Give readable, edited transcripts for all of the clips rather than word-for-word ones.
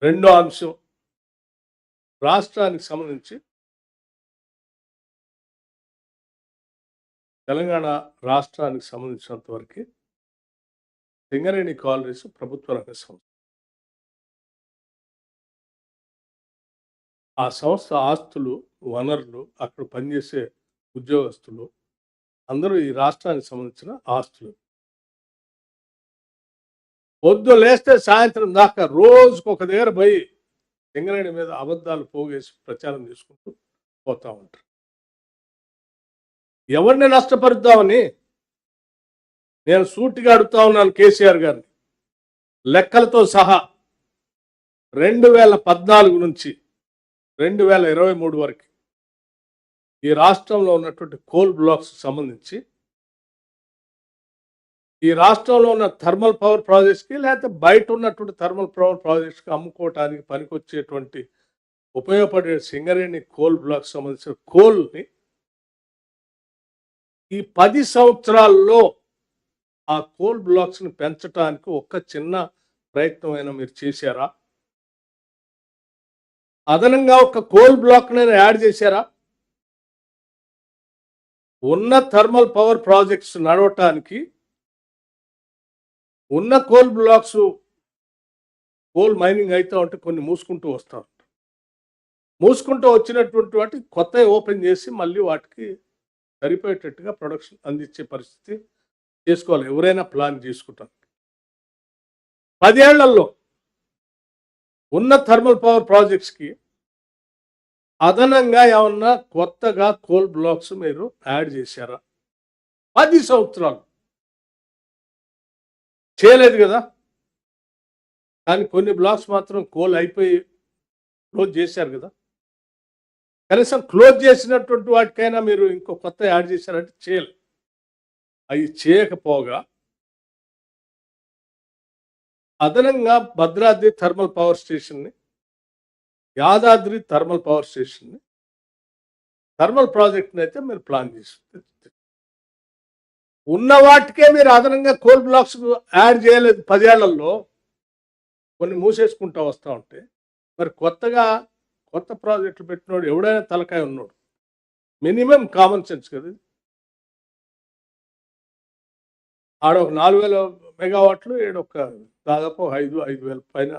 రెండో అంశం రాష్ట్రానికి సంబంధించి తెలంగాణ రాష్ట్రానికి సంబంధించినంత వరకు సింగరేణి కాలనీస్ ప్రభుత్వ రంగ సంస్థ. ఆ సంస్థ ఆస్తులు, వనరులు, అక్కడ పనిచేసే ఉద్యోగస్తులు అందరూ ఈ రాష్ట్రానికి సంబంధించిన ఆస్తులు. పొద్దు లేస్తే సాయంత్రం దాకా రోజుకు ఒక దగ్గర పోయి సింగరేణి మీద అబద్ధాలు పోగేసి ప్రచారం చేసుకుంటూ పోతా ఉంటారు. ఎవరిని నష్టపరుద్దామని నేను సూటిగా అడుగుతా ఉన్నాను కేసీఆర్ గారిని. లెక్కలతో సహా 2014 నుంచి 2023 వరకు ఈ రాష్ట్రంలో ఉన్నటువంటి కోల్ బ్లాక్స్ సంబంధించి ఈ రాష్ట్రంలో ఉన్న థర్మల్ పవర్ ప్రాజెక్ట్స్కి లేకపోతే బయట ఉన్నటువంటి థర్మల్ పవర్ ప్రాజెక్ట్స్కి అమ్ముకోవటానికి పనికొచ్చేటువంటి ఉపయోగపడే సింగరేణి కోల్ బ్లాక్స్ సంబంధించిన కోల్ని ఈ 10 సంవత్సరాల్లో ఆ కోల్ బ్లాక్స్ని పెంచడానికి ఒక్క చిన్న ప్రయత్నం అయినా మీరు చేశారా? అదనంగా ఒక కోల్ బ్లాక్ని యాడ్ చేశారా? ఉన్న థర్మల్ పవర్ ప్రాజెక్ట్స్ నడవటానికి ఉన్న కోల్ బ్లాక్స్ కోల్ మైనింగ్ అయితే ఉంటే కొన్ని మూసుకుంటూ వస్తూ ఉంటారు. మూసుకుంటూ వచ్చినటువంటి వాటి కొత్త ఓపెన్ చేసి మళ్ళీ వాటికి సరిపోయేటట్టుగా ప్రొడక్షన్ అందించే పరిస్థితి చేసుకోవాలి ఎవరైనా ప్లాన్ చేసుకుంటారు. 10 ఏళ్లలో ఉన్న థర్మల్ పవర్ ప్రాజెక్ట్స్కి అదనంగా ఏమన్నా కొత్తగా కోల్ బ్లాక్స్ మీరు యాడ్ చేశారా? 10 సంవత్సరాలు చేయలేదు కదా. కానీ కొన్ని బ్లాక్స్ మాత్రం కోల్ అయిపోయి క్లోజ్ చేశారు కదా. కనీసం క్లోజ్ చేసినటువంటి వాటికైనా మీరు ఇంకో కొత్త యాడ్ చేశారంటే చేయలేదు. అవి చేయకపోగా అదనంగా భద్రాద్రి థర్మల్ పవర్ స్టేషన్ని, యాదాద్రి థర్మల్ పవర్ స్టేషన్ని, థర్మల్ ప్రాజెక్ట్ని అయితే మీరు ప్లాన్ చేసి ఉన్న వాటికే మీరు అదనంగా కోల్ బ్లాక్స్ యాడ్ చేయలేదు. 10 ఏళ్లలో కొన్ని మూసేసుకుంటూ వస్తూ ఉంటే మరి కొత్త ప్రాజెక్టులు పెట్టినోడు ఎవడైనా తలకాయ ఉన్నాడు. మినిమం కామన్ సెన్స్ కదా. ఆడ ఒక 4000 మెగావాట్లు, ఏడొక దాదాపు 5,000 పైన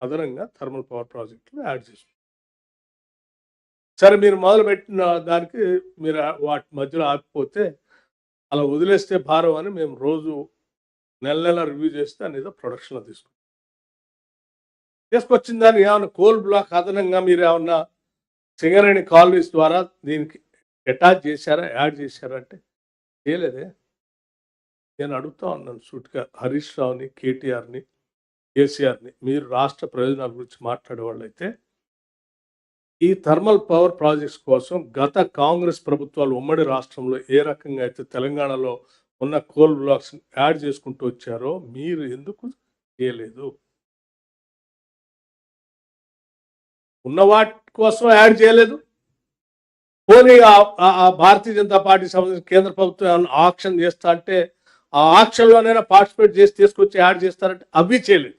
అదనంగా థర్మల్ పవర్ ప్రాజెక్టులు యాడ్ చేసి సరే మీరు మొదలుపెట్టిన దానికి మీరు వాటి మధ్యలో ఆగిపోతే అలా వదిలేస్తే భారం అని మేము రోజు నెల రివ్యూ చేస్తే అనేది ప్రొడక్షన్లో తీసుకొచ్చిన దాన్ని ఏమన్నా కోల్ బ్లాక్ అదనంగా మీరు ఏమన్నా సింగరేణి కాలనీస్ ద్వారా దీనికి అటాచ్ చేశారా, యాడ్ చేశారా అంటే చేయలేదే. నేను అడుగుతా ఉన్నాను సూటిగా హరీష్ రావుని, కేటీఆర్ని, కేసీఆర్ని, మీరు రాష్ట్ర ప్రయోజనాల గురించి మాట్లాడే వాళ్ళైతే ఈ థర్మల్ పవర్ ప్రాజెక్ట్స్ కోసం గత కాంగ్రెస్ ప్రభుత్వాలు ఉమ్మడి రాష్ట్రంలో ఏ రకంగా అయితే తెలంగాణలో ఉన్న కోల్ బ్లాక్స్ యాడ్ చేసుకుంటూ వచ్చారో మీరు ఎందుకు చేయలేదు? ఉన్న వాటి కోసం యాడ్ చేయలేదు. పోనీ ఆ భారతీయ జనతా పార్టీ సంబంధించిన కేంద్ర ప్రభుత్వం ఆక్షన్ చేస్తా అంటే ఆ ఆక్షన్లోనైనా పార్టిసిపేట్ చేసి తీసుకొచ్చి యాడ్ చేస్తారంటే అవి చేయలేదు.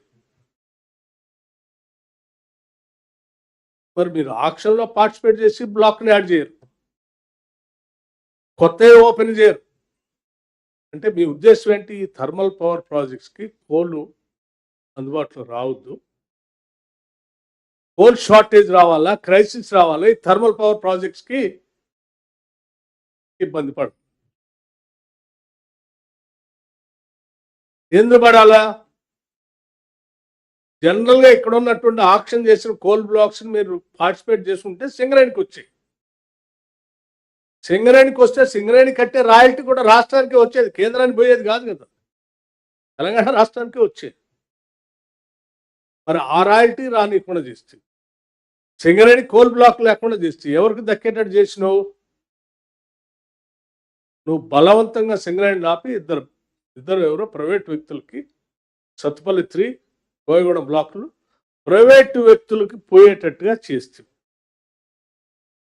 మరి మీరు ఆక్షన్లో పార్టిసిపేట్ చేసి బ్లాక్ని యాడ్ చేయరు, కొత్త ఓపెన్ చేయరు. అంటే మీ ఉద్దేశం ఏంటి? ఈ థర్మల్ పవర్ ప్రాజెక్ట్స్కి కోల్ అందుబాటులో రావద్దు, కోల్ షార్టేజ్ రావాలా, క్రైసిస్ రావాలా, ఈ థర్మల్ పవర్ ప్రాజెక్ట్స్కి ఇబ్బంది పడదు. ఎందుకు పడాలా? జనరల్గా ఇక్కడ ఉన్నటువంటి ఆక్షన్ చేసిన కోల్ బ్లాక్స్ని మీరు పార్టిసిపేట్ చేసుకుంటే సింగరేణికి వచ్చాయి. సింగరేణికి వస్తే సింగరేణి కట్టే రాయల్టీ కూడా రాష్ట్రానికి వచ్చేది, కేంద్రానికి పోయేది కాదు కదా, తెలంగాణ రాష్ట్రానికి వచ్చేది. మరి ఆ రాయల్టీ రానికుండా చేస్తే, సింగరేణి కోల్ బ్లాక్ లేకుండా చేస్తే ఎవరికి దక్కేటట్టు చేసినావు? నువ్వు బలవంతంగా సింగరేణి ఆపి ఇద్దరు ఎవరో ప్రైవేట్ వ్యక్తులకి సత్తుపల్లి 3 కోయగూడెం బ్లాకులు ప్రైవేటు వ్యక్తులకి పోయేటట్టుగా చేస్తుంది.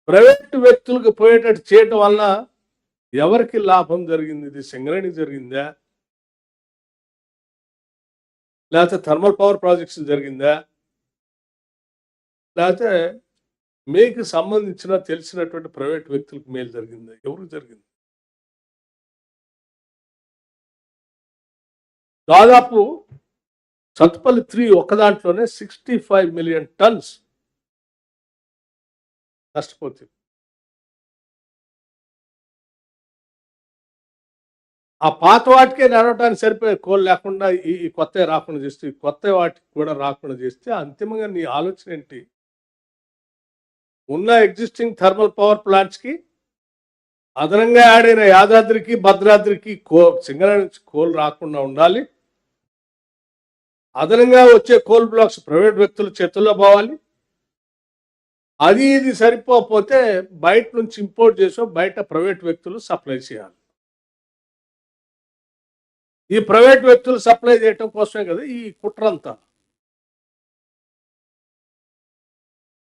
ప్రైవేటు వ్యక్తులకు పోయేటట్టు చేయటం వల్ల ఎవరికి లాభం జరిగింది? ఇది సింగరేణి జరిగిందా, లేకపోతే థర్మల్ పవర్ ప్రాజెక్ట్స్ జరిగిందా? లేకపోతే మీకు సంబంధించిన తెలిసినటువంటి ప్రైవేట్ వ్యక్తులకు మేలు జరిగిందా? ఎవరికి జరిగింది? దాదాపు సత్తుపల్లి 3 ఒక్క దాంట్లోనే 65 మిలియన్ టన్స్ నష్టపోతుంది. ఆ పాత వాటికే నడవటానికి సరిపోయే కోల్ లేకుండా ఈ కొత్తవి రాకుండా చేస్తే, ఈ కొత్త వాటికి కూడా రాకుండా చేస్తే అంతిమంగా నీ ఆలోచన ఏంటి? ఉన్న ఎగ్జిస్టింగ్ థర్మల్ పవర్ ప్లాంట్స్కి అదనంగా యాడ్ అయిన యాదాద్రికి భద్రాద్రికి సింగరేణి నుంచి కోల్ రాకుండా ఉండాలి. అదనంగా వచ్చే కోల్ బ్లాక్స్ ప్రైవేట్ వ్యక్తుల చేతుల్లో పోవాలి. అది ఇది సరిపోతే బయట నుంచి ఇంపోర్ట్ చేసో బయట ప్రైవేట్ వ్యక్తులు సప్లై చేయాలి. ఈ ప్రైవేట్ వ్యక్తులు సప్లై చేయటం కోసమే కదా ఈ కుట్రంతా.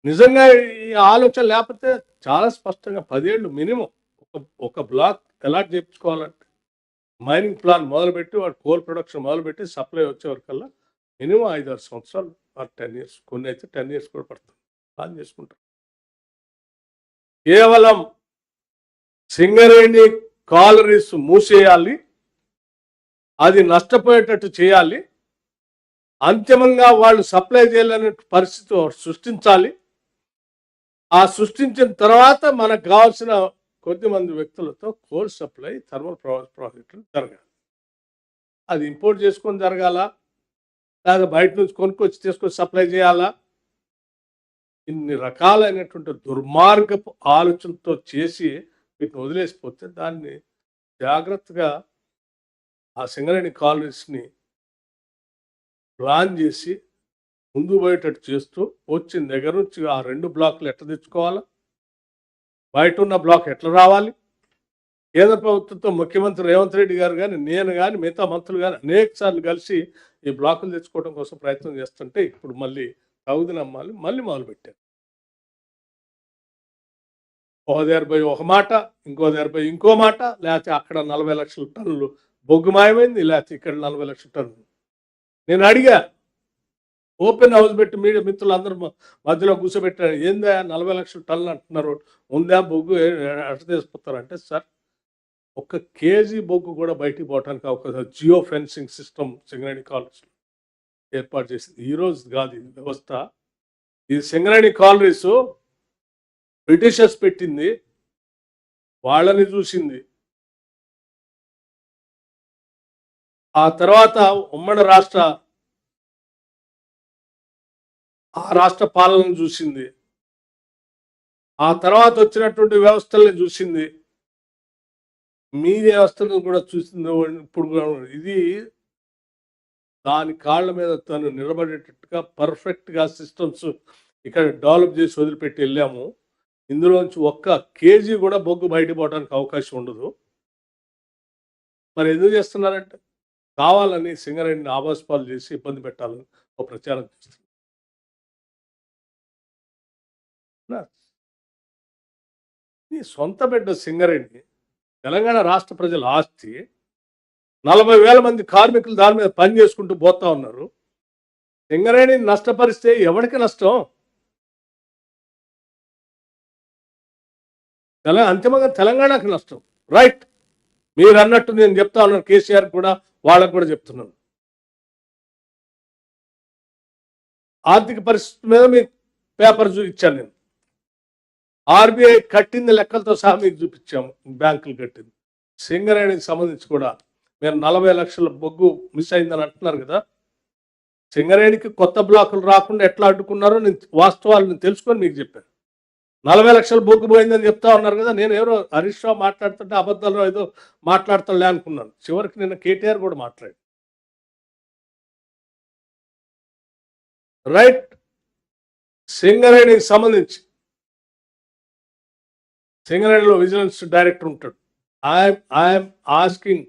నిజంగా ఈ ఆలోచన లేకపోతే చాలా స్పష్టంగా 10 ఏళ్ళు మినిమం ఒక బ్లాక్ అలాట్ చేయించుకోవాలంటే మైనింగ్ ప్లాన్ మొదలుపెట్టి వాడు కోల్ ప్రొడక్షన్ మొదలుపెట్టి సప్లై వచ్చే వరకల్లా మినిమం 5-6 సంవత్సరాలు 10 ఇయర్స్, కొన్ని అయితే 10 ఇయర్స్ కూడా పడుతుంది. ప్లాన్ చేసుకుంటారు. కేవలం సింగరేణి కాలరీస్ మూసేయాలి, అది నష్టపోయేటట్టు చేయాలి, అంతిమంగా వాళ్ళు సప్లై చేయలేని పరిస్థితి సృష్టించాలి. ఆ సృష్టించిన తర్వాత మనకు కావాల్సిన కొద్దిమంది వ్యక్తులతో కోల్ సప్లై థర్మల్ ప్రాజెక్టులు జరగాలి. అది ఇంపోర్ట్ చేసుకొని జరగాల, లేదా బయట నుంచి కొనుక్కొచ్చి తీసుకొచ్చి సప్లై చేయాలా? ఇన్ని రకాలైనటువంటి దుర్మార్గపు ఆలోచనతో చేసి వీటిని వదిలేసిపోతే దాన్ని జాగ్రత్తగా ఆ సింగరేణి కాలనీస్ని ప్లాన్ చేసి ముందు పోయేటట్టు చేస్తూ వచ్చిన దగ్గర నుంచి ఆ 2 బ్లాకులు ఎట్లా తెచ్చుకోవాలా, బయట ఉన్న బ్లాక్ ఎట్లా రావాలి, కేంద్ర ప్రభుత్వంతో ముఖ్యమంత్రి రేవంత్ రెడ్డి గారు కానీ నేను కానీ మిగతా మంత్రులు కానీ అనేక సార్లు కలిసి ఈ బ్లాకులు తెచ్చుకోవడం కోసం ప్రయత్నం చేస్తుంటే ఇప్పుడు మళ్ళీ తగుది నమ్మాలి మళ్ళీ మొదలుపెట్టారు. ఒక దగ్గర పోయి ఒక మాట, ఇంకో దగ్గర పోయి ఇంకో మాట, లేకపోతే అక్కడ 40 లక్షల టన్నులు బొగ్గు మాయమైంది, లేకపోతే ఇక్కడ 40 లక్షల టన్నులు. నేను అడిగా, ఓపెన్ హౌస్ పెట్టి మీడియా మిత్రులు అందరూ మధ్యలో కూర్చోబెట్టారు, ఏందా 40 లక్షల టన్నులు అంటున్నారు, ఉందా బొగ్గు ఎట్ట తీసుకొస్తారంటే, సార్ 1 కేజీ బొగ్గు కూడా బయటికి పోవడానికి అవకాశం geo fencing system Singareni colonies ఏర్పాటు చేసింది. ఈరోజు కాదు ఇది వ్యవస్థ. ఇది సింగరేణి కాలనీస్ బ్రిటిషర్స్ పెట్టింది, వాళ్ళని చూసింది. ఆ తర్వాత ఉమ్మడి రాష్ట్ర పాలనను చూసింది. ఆ తర్వాత వచ్చినటువంటి వ్యవస్థల్ని చూసింది, మీ వ్యవస్థను కూడా చూసింది. ఇప్పుడు ఇది దాని కాళ్ళ మీద తను నిలబడేటట్టుగా పర్ఫెక్ట్గా సిస్టమ్స్ ఇక్కడ డెవలప్ చేసి వదిలిపెట్టి వెళ్ళాము. ఇందులోంచి 1 కేజీ కూడా బొగ్గు బయట పోవడానికి అవకాశం ఉండదు. మరి ఎందుకు చేస్తున్నారంటే కావాలని సింగరేణిని ఆభాసపాలు చేసి ఇబ్బంది పెట్టాలని ఒక ప్రచారం చేస్తున్నారు. ఈ సొంత బిడ్డ సింగరేణి తెలంగాణ రాష్ట్ర ప్రజల ఆస్తి, 40,000 మంది కార్మికులు దాని మీద పని చేసుకుంటూ పోతా ఉన్నారు. సింగరేణి నష్టపరిస్తే ఎవరికి నష్టం? అంతిమంగా తెలంగాణకు నష్టం. రైట్, మీరు అన్నట్టు నేను చెప్తా ఉన్నాను, కేసీఆర్ కూడా వాళ్ళకు కూడా చెప్తున్నాను. ఆర్థిక పరిస్థితి మీద మీకు పేపర్ ఇచ్చాను నేను. ఆర్బీఐ కట్టింది లెక్కలతో సహా మీకు చూపించాము, బ్యాంకులు కట్టింది. సింగరేణికి సంబంధించి కూడా మీరు 40 లక్షల బొగ్గు మిస్ అయిందని అంటున్నారు కదా, సింగరేణికి కొత్త బ్లాకులు రాకుండా ఎట్లా అడ్డుకున్నారో నేను వాస్తవాలను తెలుసుకొని మీకు చెప్పాను. 40 లక్షల బొగ్గు పోయిందని చెప్తా ఉన్నారు కదా, నేను ఎవరో హరీష్ రావు మాట్లాడుతుంటే అబద్ధాలు ఏదో మాట్లాడతానులే అనుకున్నాను. చివరికి నిన్న కేటీఆర్ కూడా మాట్లాడి రైట్. సింగరేణికి సంబంధించి సింగరేణిలో విజిలెన్స్ డైరెక్టర్ ఉంటాడు. I'm ordering